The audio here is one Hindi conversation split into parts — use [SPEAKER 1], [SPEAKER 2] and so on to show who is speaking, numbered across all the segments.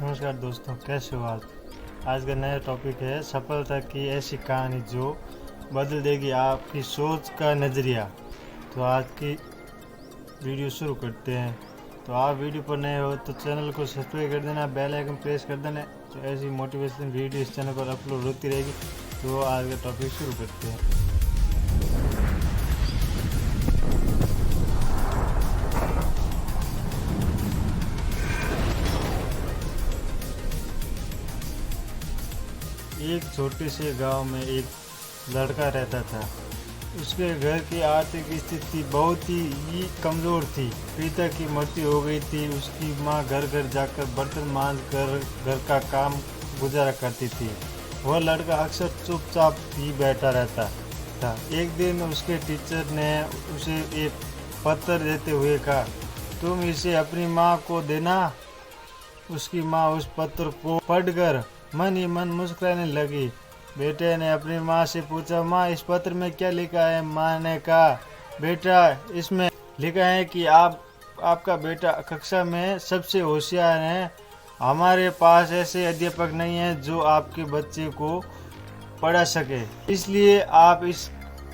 [SPEAKER 1] नमस्कार दोस्तों, कैसे हो आज का नया टॉपिक है सफलता की ऐसी कहानी जो बदल देगी आपकी सोच का नज़रिया। तो आज की वीडियो शुरू करते हैं। तो आप वीडियो पर नए हो तो चैनल को सब्सक्राइब कर देना, बेल आइकन प्रेस कर देना। तो ऐसी मोटिवेशन वीडियो इस चैनल पर अपलोड होती रहेगी। तो आज का टॉपिक शुरू करते हैं। एक छोटे से गांव में एक लड़का रहता था। उसके घर की आर्थिक स्थिति बहुत ही कमज़ोर थी। पिता की मृत्यु हो गई थी। उसकी माँ घर घर जाकर बर्तन मांज कर घर का काम गुजारा करती थी। वह लड़का अक्सर चुपचाप ही बैठा रहता था। एक दिन उसके टीचर ने उसे एक पत्र देते हुए कहा, तुम इसे अपनी माँ को देना। उसकी माँ उस पत्र को पढ़कर मन ही मन मुस्कुराने लगी। बेटे ने अपनी माँ से पूछा, माँ इस पत्र में क्या लिखा है? माँ ने कहा, बेटा इसमें लिखा है कि आपका बेटा कक्षा में सबसे होशियार है। हमारे पास ऐसे अध्यापक नहीं है जो आपके बच्चे को पढ़ा सके, इसलिए आप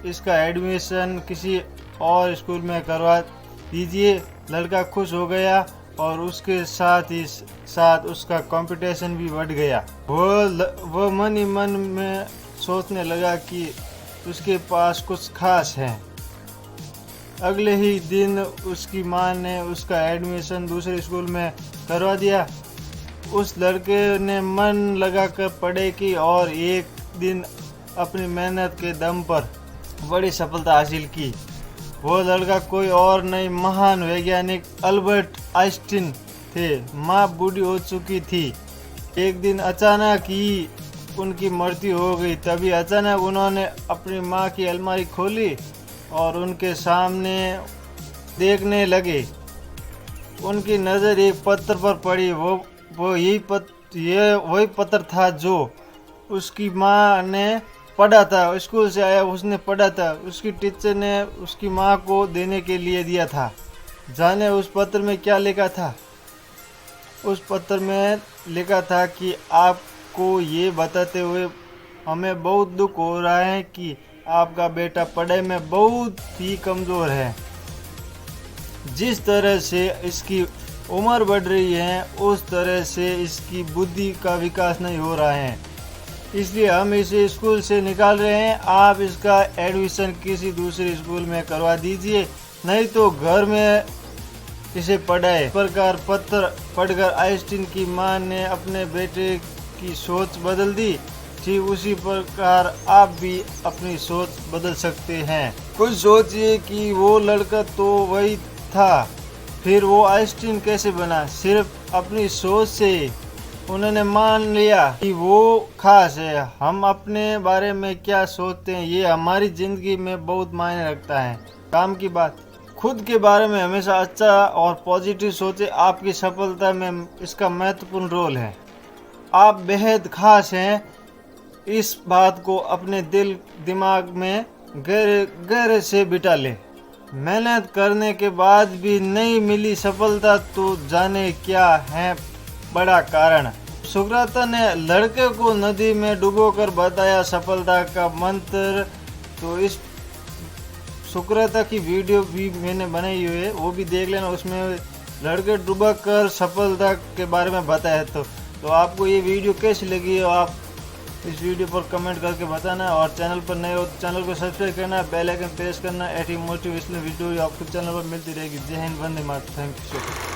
[SPEAKER 1] इसका एडमिशन किसी और स्कूल में करवा दीजिए। लड़का खुश हो गया और उसके साथ ही साथ उसका कंपटीशन भी बढ़ गया। वो मन ही मन में सोचने लगा कि उसके पास कुछ खास है। अगले ही दिन उसकी माँ ने उसका एडमिशन दूसरे स्कूल में करवा दिया। उस लड़के ने मन लगाकर पढ़ाई की और एक दिन अपनी मेहनत के दम पर बड़ी सफलता हासिल की। वो लड़का कोई और नहीं, महान वैज्ञानिक अल्बर्ट आइंस्टीन थे। माँ बूढ़ी हो चुकी थी। एक दिन अचानक ही उनकी मृत्यु हो गई। तभी अचानक उन्होंने अपनी माँ की अलमारी खोली और उनके सामने देखने लगे। उनकी नज़र एक पत्र पर पड़ी। वो वही पत्र था जो उसकी माँ ने पढ़ा था। स्कूल से आया उसने पढ़ा था। उसकी टीचर ने उसकी माँ को देने के लिए दिया था। जाने उस पत्र में क्या लिखा था? उस पत्र में लिखा था कि आपको ये बताते हुए हमें बहुत दुख हो रहा है कि आपका बेटा पढ़ाई में बहुत ही कमज़ोर है। जिस तरह से इसकी उम्र बढ़ रही है उस तरह से इसकी बुद्धि का विकास नहीं हो रहा है, इसलिए हम इसे स्कूल से निकाल रहे हैं। आप इसका एडमिशन किसी दूसरे स्कूल में करवा दीजिए, नहीं तो घर में इसे पढ़ाए। इस प्रकार पत्र पढ़कर आइंस्टीन की मां ने अपने बेटे की सोच बदल दी। ठीक उसी प्रकार आप भी अपनी सोच बदल सकते हैं। कुछ सोचिए कि वो लड़का तो वही था, फिर वो आइंस्टीन कैसे बना? सिर्फ अपनी सोच से उन्होंने मान लिया कि वो खास है। हम अपने बारे में क्या सोचते हैं ये हमारी ज़िंदगी में बहुत मायने रखता है। काम की बात, खुद के बारे में हमेशा अच्छा और पॉजिटिव सोचें। आपकी सफलता में इसका महत्वपूर्ण रोल है। आप बेहद खास हैं, इस बात को अपने दिल दिमाग में गहरे से बिठा लें। मेहनत करने के बाद भी नहीं मिली सफलता तो जाने क्या है बड़ा कारण। सुकरात ने लड़के को नदी में डुबोकर बताया सफलता का मंत्र। तो इस सुकरात की वीडियो भी मैंने बनाई हुई है, वो भी देख लेना। उसमें लड़के डुबोकर सफलता के बारे में बताया। तो आपको ये वीडियो कैसी लगी हो आप इस वीडियो पर कमेंट करके बताना। और चैनल पर नए हो तो चैनल को सब्सक्राइब करना, बेल आइकन प्रेस करना। ऐसी मोटिवेशनल वीडियो आपको चैनल पर मिलती रहेगी। जय हिंद, वंदे मातरम। Thank you.